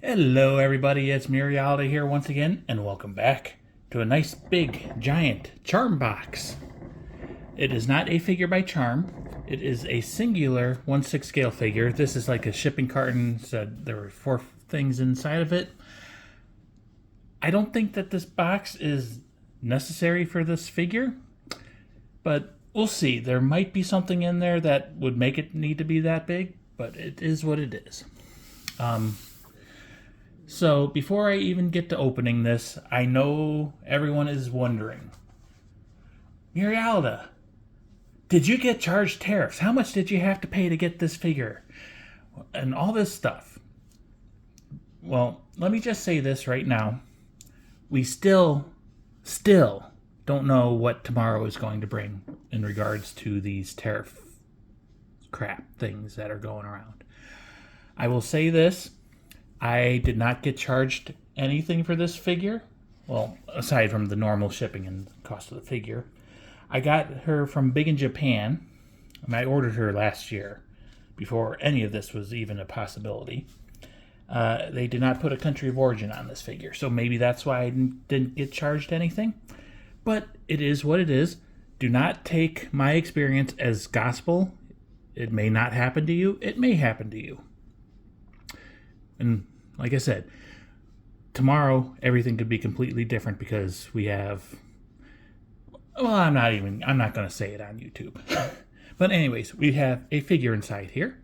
Hello everybody, it's Murialda here once again, and welcome back to a nice big giant charm box. It is not a figure by charm, it is a singular 1/6 scale figure. This is like a shipping carton, so there were 4 things inside of it. I don't think that this box is necessary for this figure, but we'll see. There might be something in there that would make it need to be that big, but it is what it is. So before I even get to opening this, I know everyone is wondering, Murialda, did you get charged tariffs? How much did you have to pay to get this figure? And all this stuff. Well, let me just say this right now. We still don't know what tomorrow is going to bring in regards to these tariff crap things that are going around. I will say this. I did not get charged anything for this figure. Well, aside from the normal shipping and cost of the figure. I got her from Big in Japan, and I ordered her last year, before any of this was even a possibility. They did not put a country of origin on this figure, so maybe that's why I didn't get charged anything. But it is what it is. Do not take my experience as gospel. It may not happen to you. It may happen to you. And like I said, tomorrow everything could be completely different because we have, well, I'm not going to say it on YouTube. But anyways, we have a figure inside here.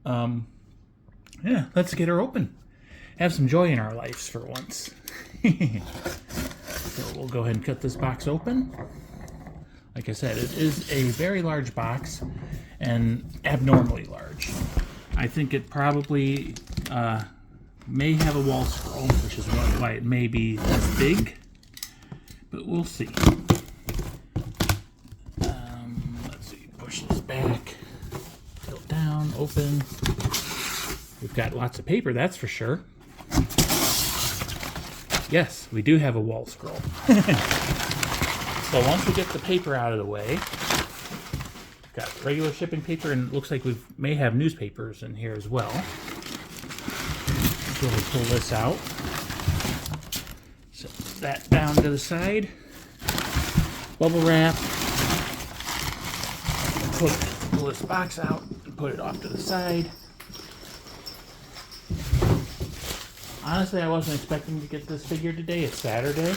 Yeah, let's get her open. Have some joy in our lives for once. So we'll go ahead and cut this box open. Like I said, it is a very large box and abnormally large. I think it probably may have a wall scroll, which is why it may be this big, but we'll see. Let's see, push this back, tilt down, open. We've got lots of paper, that's for sure. Yes, we do have a wall scroll. So once we get the paper out of the way, got regular shipping paper, and it looks like we may have newspapers in here as well. So we'll pull this out. Set that down to the side. Bubble wrap. Pull this box out and put it off to the side. Honestly, I wasn't expecting to get this figure today. It's Saturday.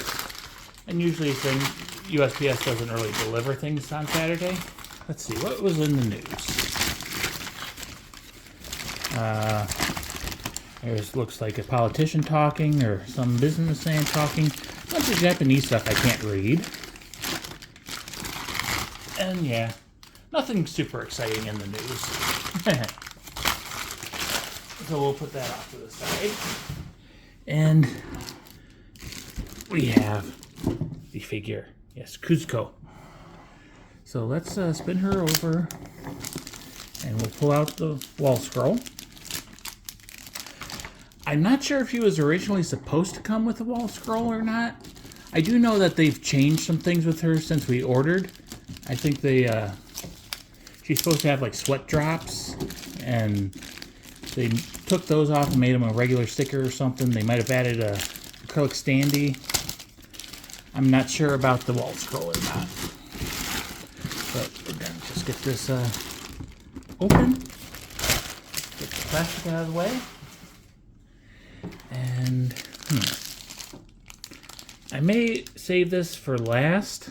And usually USPS doesn't really deliver things on Saturday. Let's see, what was in the news? There's looks like a politician talking or some businessman talking. A bunch of Japanese stuff I can't read. And yeah, nothing super exciting in the news. So we'll put that off to the side. And we have the figure. Yes, Kuzuko. So let's spin her over, and we'll pull out the wall scroll. I'm not sure if she was originally supposed to come with a wall scroll or not. I do know that they've changed some things with her since we ordered. I think she's supposed to have like sweat drops, and they took those off and made them a regular sticker or something. They might have added a acrylic standee. I'm not sure about the wall scroll or not. But we're going to just get this open. Get the plastic out of the way. And I may save this for last.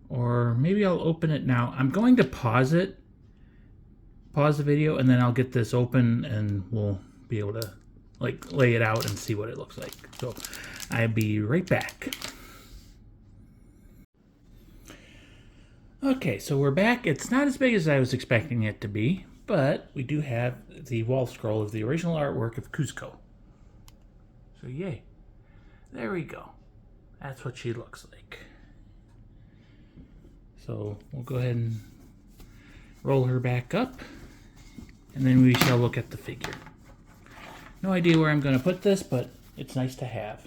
Or maybe I'll open it now. I'm going to pause it. Pause the video, and then I'll get this open and we'll be able to like lay it out and see what it looks like. So I'll be right back. Okay, so we're back. It's not as big as I was expecting it to be, but we do have the wall scroll of the original artwork of Kuzuko. So yay. There we go. That's what she looks like. So we'll go ahead and roll her back up, and then we shall look at the figure. No idea where I'm going to put this, but it's nice to have.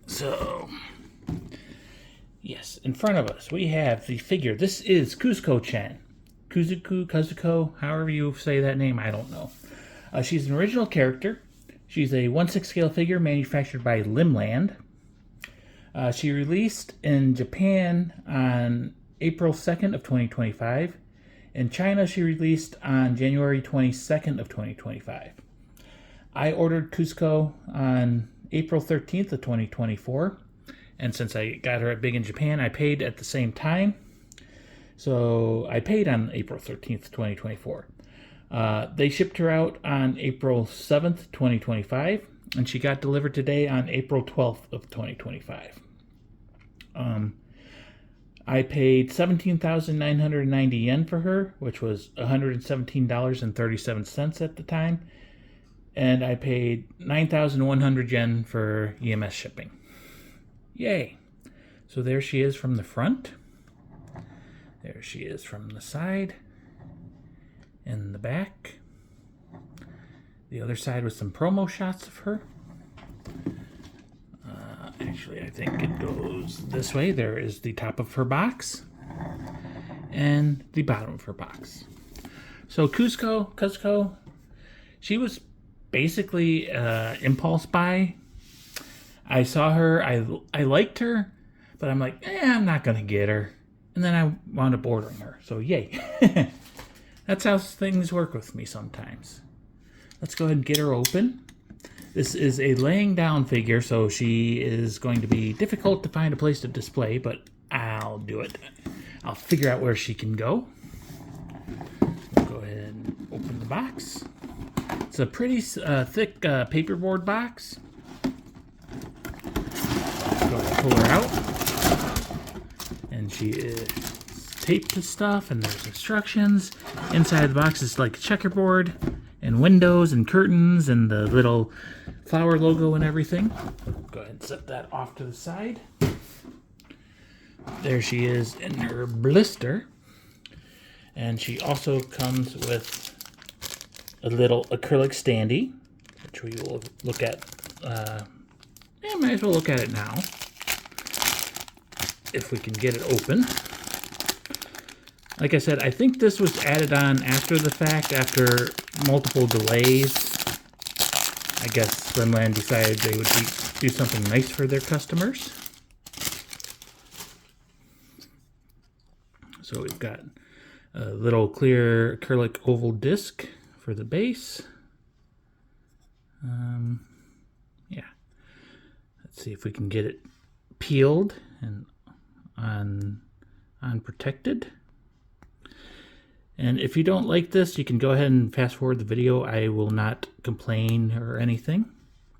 So yes, in front of us we have the figure. This is Kuzuko-chan. Kuzuko, however you say that name, I don't know. She's an original character. She's a 1/6 scale figure manufactured by Lim Land. She released in Japan on April 2nd of 2025. In China, she released on January 22nd of 2025. I ordered Kuzuko on April 13th of 2024. And since I got her at Big in Japan, I paid at the same time. So I paid on April 13th, 2024. They shipped her out on April 7th, 2025, and she got delivered today on April 12th of 2025. I paid 17,990 yen for her, which was $117.37 at the time, and I paid 9,100 yen for EMS shipping. Yay! So there she is from the front. There she is from the side. In the back. The other side with some promo shots of her. Actually, I think it goes this way. There is the top of her box and the bottom of her box. So Kuzuko, she was basically impulse buy. I saw her, I liked her, but I'm like, I'm not gonna get her. And then I wound up ordering her. So yay. That's how things work with me sometimes. Let's go ahead and get her open. This is a laying down figure, so she is going to be difficult to find a place to display, but I'll do it. I'll figure out where she can go. We'll go ahead and open the box. It's a pretty thick paperboard box. Go ahead and pull her out. And she is taped to stuff, and there's instructions. Inside the box is like a checkerboard, and windows, and curtains, and the little flower logo and everything. Go ahead and set that off to the side. There she is in her blister. And she also comes with a little acrylic standee, which we will look at. Might as well look at it now, if we can get it open. Like I said, I think this was added on after the fact, after multiple delays. I guess Lim Land decided they would do something nice for their customers. So we've got a little clear acrylic oval disc for the base. Yeah. Let's see if we can get it peeled and unprotected. And if you don't like this, you can go ahead and fast forward the video. I will not complain or anything.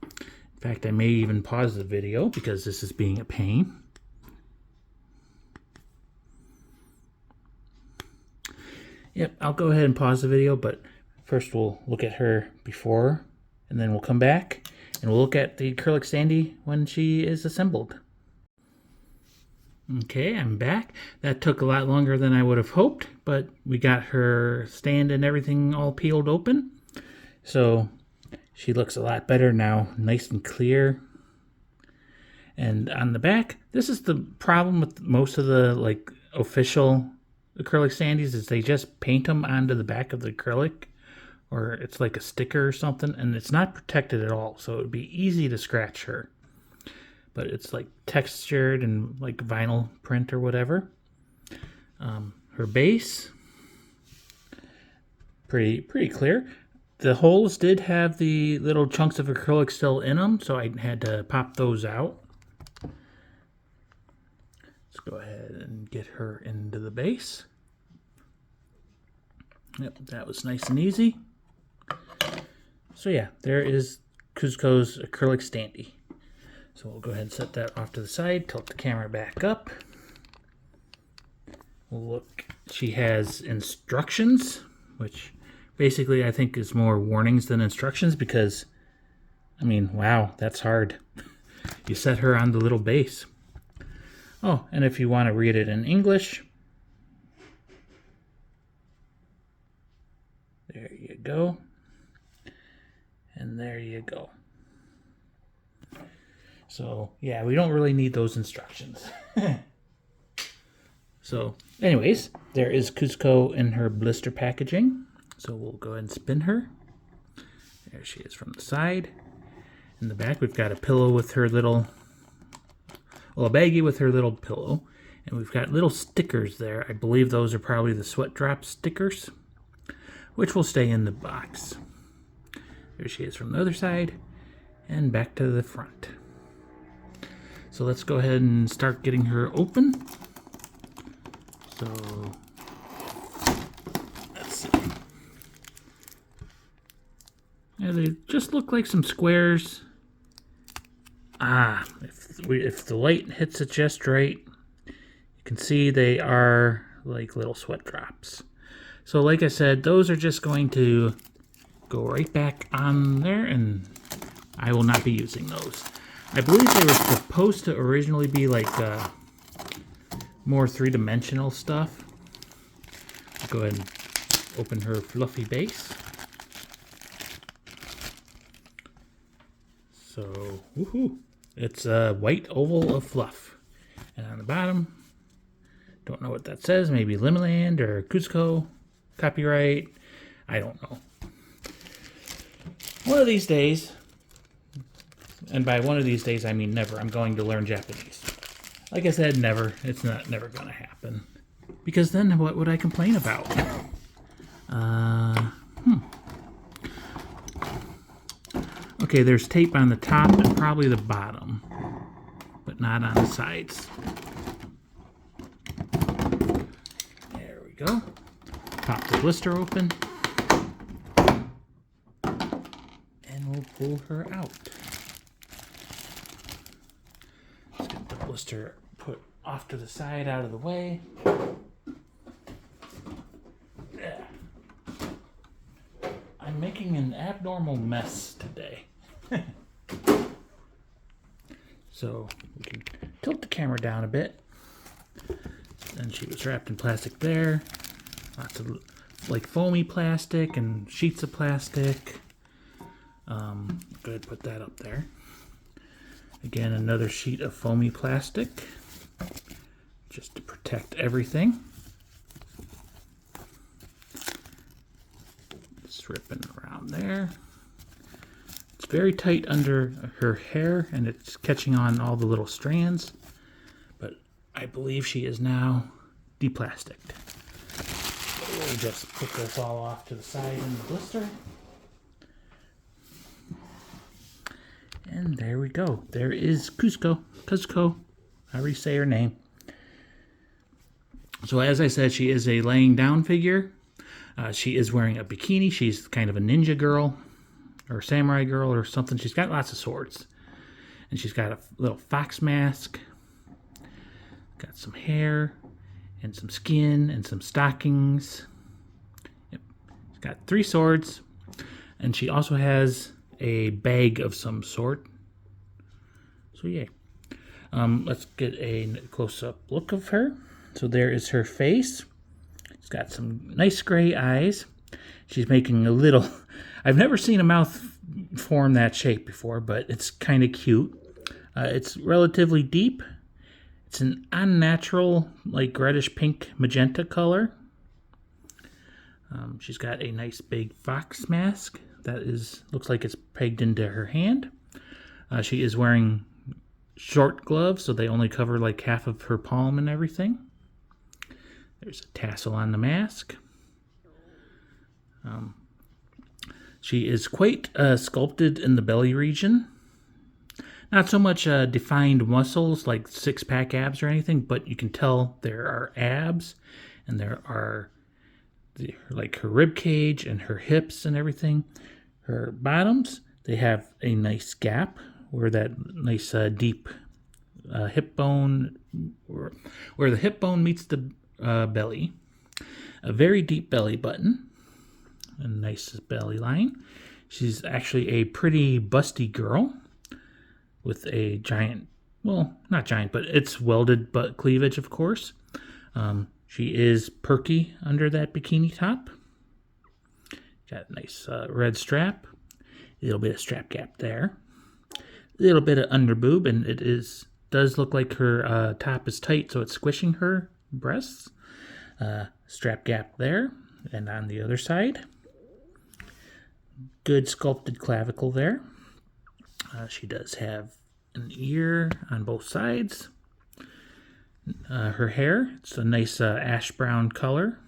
In fact, I may even pause the video because this is being a pain. Yep, I'll go ahead and pause the video, but first we'll look at her before, and then we'll come back and we'll look at the acrylic standee when she is assembled. Okay, I'm back. That took a lot longer than I would have hoped, but we got her stand and everything all peeled open. So she looks a lot better now, nice and clear. And on the back, this is the problem with most of the official acrylic standees, is they just paint them onto the back of the acrylic, or it's like a sticker or something, and it's not protected at all, so it would be easy to scratch her. But it's like textured and like vinyl print or whatever. Her base, pretty clear. The holes did have the little chunks of acrylic still in them, so I had to pop those out. Let's go ahead and get her into the base. Yep, that was nice and easy. So yeah, there is Kuzuko's acrylic standee. So we'll go ahead and set that off to the side, tilt the camera back up. We'll look, she has instructions, which basically I think is more warnings than instructions because, I mean, wow, that's hard. You set her on the little base. Oh, and if you want to read it in English, there you go. And there you go. So, yeah, we don't really need those instructions. So, anyways, there is Kuzuko in her blister packaging. So we'll go ahead and spin her. There she is from the side. In the back, we've got a pillow with her little, well, a baggie with her little pillow. And we've got little stickers there. I believe those are probably the sweat drop stickers, which will stay in the box. There she is from the other side, and back to the front. So let's go ahead and start getting her open. So, let's see. Yeah, they just look like some squares. If the light hits it just right, you can see they are like little sweat drops. So like I said, those are just going to go right back on there, and I will not be using those. I believe they were supposed to originally be like more three-dimensional stuff. I'll go ahead and open her fluffy base. So, woohoo! It's a white oval of fluff. And on the bottom, don't know what that says. Maybe Lim Land or Kuzuko. Copyright. I don't know. One of these days, and by one of these days I mean never, I'm going to learn Japanese. Like I said, never. It's never going to happen. Because then what would I complain about? Okay, there's tape on the top and probably the bottom, but not on the sides. There we go. Pop the blister open, and we'll pull her out. Let's get the blister put off to the side, out of the way. I'm making an abnormal mess today. So we can tilt the camera down a bit. And she was wrapped in plastic there. Lots of like foamy plastic and sheets of plastic. Go ahead and put that up there. Again, another sheet of foamy plastic, just to protect everything. Just ripping around there. It's very tight under her hair, and it's catching on all the little strands. But I believe she is now deplasticked. We'll just put this all off to the side in the blister. And there we go. There is Kuzuko, however you say her name. So as I said, she is a laying down figure. She is wearing a bikini. She's kind of a ninja girl, or samurai girl, or something. She's got lots of swords. And she's got a little fox mask. Got some hair, and some skin, and some stockings. Yep. She's got 3 swords. And she also has a bag of some sort. So yay. Let's get a close-up look of her. So there is her face. She's got some nice gray eyes. She's making a little... I've never seen a mouth form that shape before, but it's kind of cute. It's relatively deep. It's an unnatural, like reddish pink magenta color. She's got a nice big fox mask that looks like it's pegged into her hand. She is wearing short gloves, so they only cover like half of her palm and everything. There's a tassel on the mask. She is quite sculpted in the belly region. Not so much defined muscles like six-pack abs or anything, but you can tell there are abs, and there are like her rib cage and her hips and everything. Her bottoms, they have a nice gap where that nice deep hip bone, where the hip bone meets the belly. A very deep belly button. A nice belly line. She's actually a pretty busty girl with a giant, well, not giant, but it's welded butt cleavage, of course. She is perky under that bikini top. Got a nice red strap. A little bit of strap gap there. A little bit of under boob, and it does look like her top is tight, so it's squishing her breasts. Strap gap there, and on the other side. good sculpted clavicle there. She does have an ear on both sides. Her hair, it's a nice ash brown color.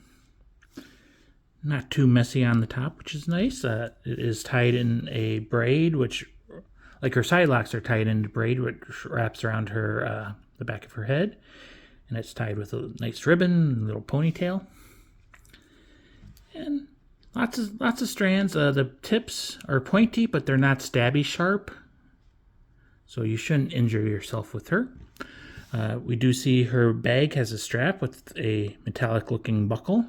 Not too messy on the top, which is nice. It is tied in a braid, which, like her side locks are tied into braid, which wraps around her the back of her head. And it's tied with a nice ribbon, a little ponytail. And lots of strands. The tips are pointy, but they're not stabby sharp. So you shouldn't injure yourself with her. We do see her bag has a strap with a metallic looking buckle.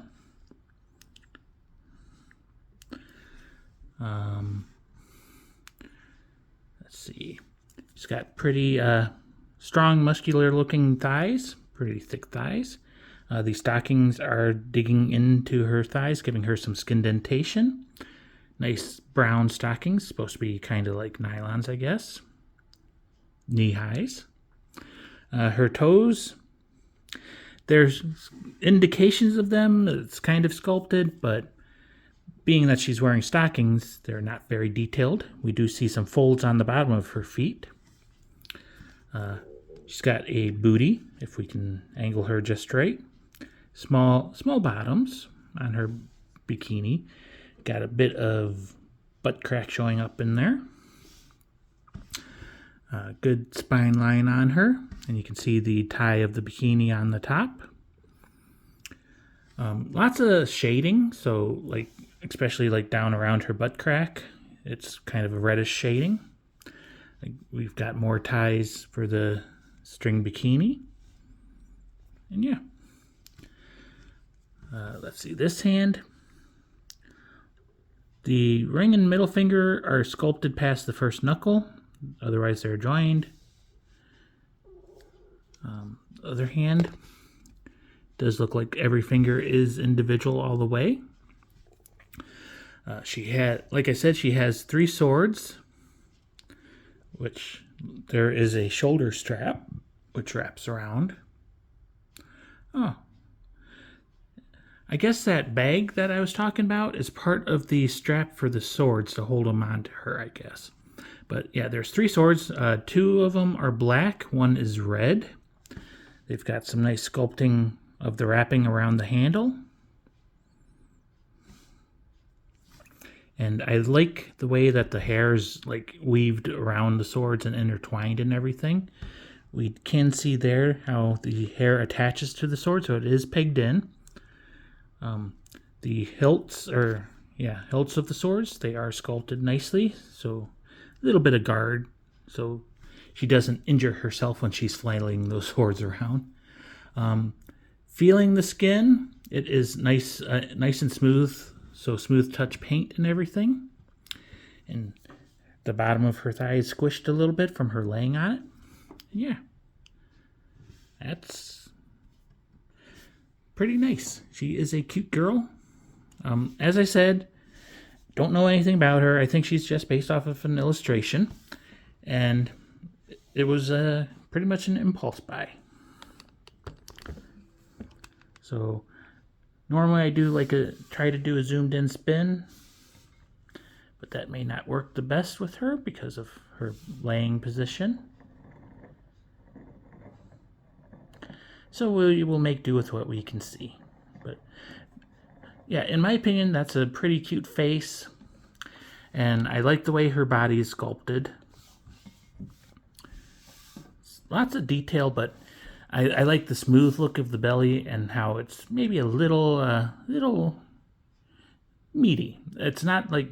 Let's see. She's got pretty strong, muscular looking thighs, pretty thick thighs. These stockings are digging into her thighs, giving her some skin dentation. Nice brown stockings, supposed to be kind of like nylons, I guess. Knee highs. Her toes, there's indications of them. It's kind of sculpted, but being that she's wearing stockings, they're not very detailed. We do see some folds on the bottom of her feet. She's got a booty, if we can angle her just right. Small bottoms on her bikini. Got a bit of butt crack showing up in there. Good spine line on her, and you can see the tie of the bikini on the top. Lots of shading, so like especially like down around her butt crack, it's kind of a reddish shading. We've got more ties for the string bikini, and yeah. Let's see this hand. The ring and middle finger are sculpted past the first knuckle. Otherwise, they're joined. Other hand does look like every finger is individual all the way. Like I said, she has 3 swords, which there is a shoulder strap, which wraps around. Oh, I guess that bag that I was talking about is part of the strap for the swords to hold them onto her, I guess. But yeah, there's 3 swords. 2 of them are black. 1 is red. They've got some nice sculpting of the wrapping around the handle. And I like the way that the hair is like weaved around the swords and intertwined and everything. We can see there how the hair attaches to the sword, so it is pegged in. The hilts of the swords, they are sculpted nicely, so a little bit of guard, so she doesn't injure herself when she's flailing those swords around. Feeling the skin, it is nice and smooth, so smooth touch paint and everything. And the bottom of her thigh is squished a little bit from her laying on it. Yeah, that's pretty nice. She is a cute girl. As I said, don't know anything about her. I think she's just based off of an illustration. And it was pretty much an impulse buy. So normally I do try to do a zoomed in spin, but that may not work the best with her because of her laying position. So we will make do with what we can see. But yeah, in my opinion, that's a pretty cute face. And I like the way her body is sculpted. Lots of detail, but I like the smooth look of the belly and how it's maybe a little meaty. It's not like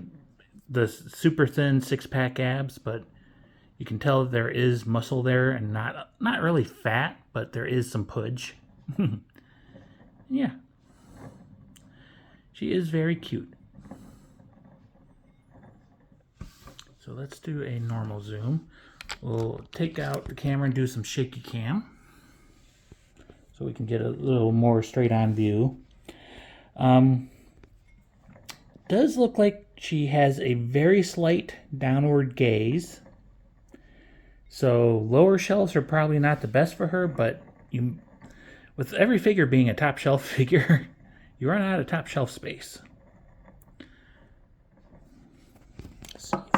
the super thin 6-pack abs, but you can tell there is muscle there and not really fat, but there is some pudge. Yeah. She is very cute. So let's do a normal zoom. We'll take out the camera and do some shaky cam so we can get a little more straight on view. Does look like she has a very slight downward gaze. So lower shelves are probably not the best for her, but with every figure being a top shelf figure, you run out of top shelf space.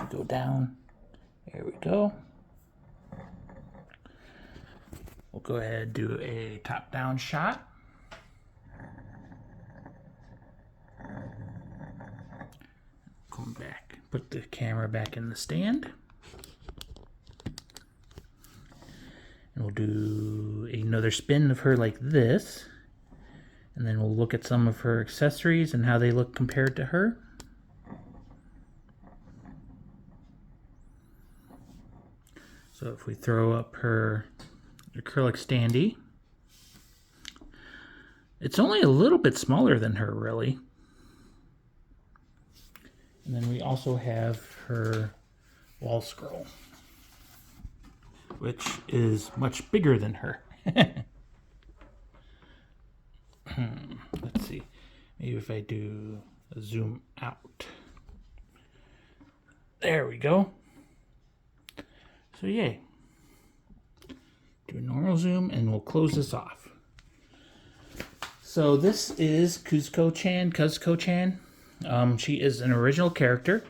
go down. There we go. We'll go ahead and do a top-down shot. Come back, put the camera back in the stand. And we'll do another spin of her like this. And then we'll look at some of her accessories and how they look compared to her. So if we throw up her acrylic standee, it's only a little bit smaller than her, really. And then we also have her wall scroll, which is much bigger than her. Let's see. Maybe if I do a zoom out. There we go. So yay. Do a normal zoom and we'll close this off. So this is Kuzuko-chan. She is an original character.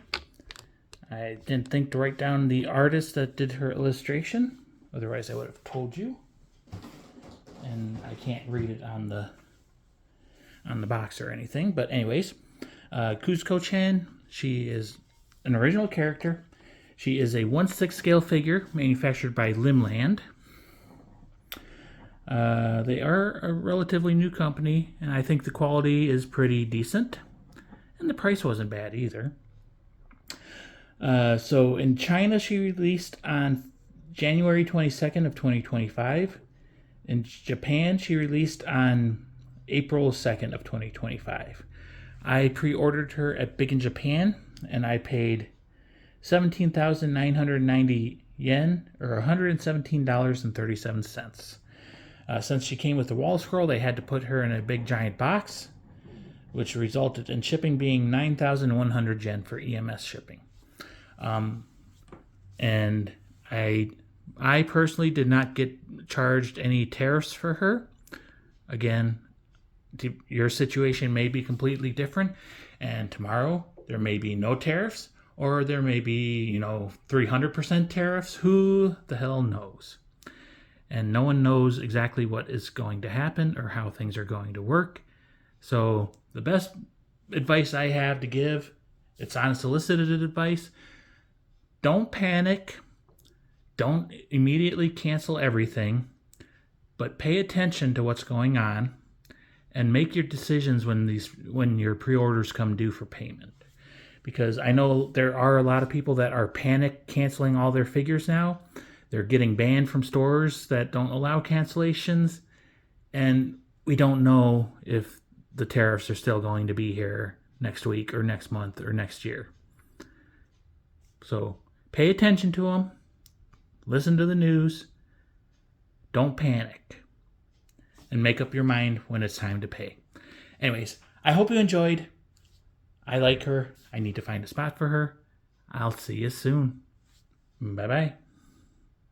I didn't think to write down the artist that did her illustration. Otherwise I would have told you. And I can't read it on the box or anything. But anyways, Kuzuko-chan, she is an original character. She is a 1/6 scale figure manufactured by Lim Land. They are a relatively new company, and I think the quality is pretty decent. And the price wasn't bad either. So in China, she released on January 22nd of 2025. In Japan, she released on April 2nd of 2025. I pre-ordered her at Big in Japan, and I paid 17,990 yen, or $117.37. Since she came with the wall scroll, they had to put her in a big giant box, which resulted in shipping being 9,100 yen for EMS shipping. And I personally did not get charged any tariffs for her. Again, your situation may be completely different, and tomorrow there may be no tariffs, or there may be, 300% tariffs. Who the hell knows? And no one knows exactly what is going to happen or how things are going to work. So the best advice I have to give, it's unsolicited advice. Don't panic. Don't immediately cancel everything, but pay attention to what's going on and make your decisions when your pre-orders come due for payment. Because I know there are a lot of people that are panic canceling all their figures now. They're getting banned from stores that don't allow cancellations, and we don't know if the tariffs are still going to be here next week or next month or next year. So pay attention to them. Listen to the news. Don't panic. And make up your mind when it's time to pay. Anyways, I hope you enjoyed. I like her. I need to find a spot for her. I'll see you soon. Bye-bye.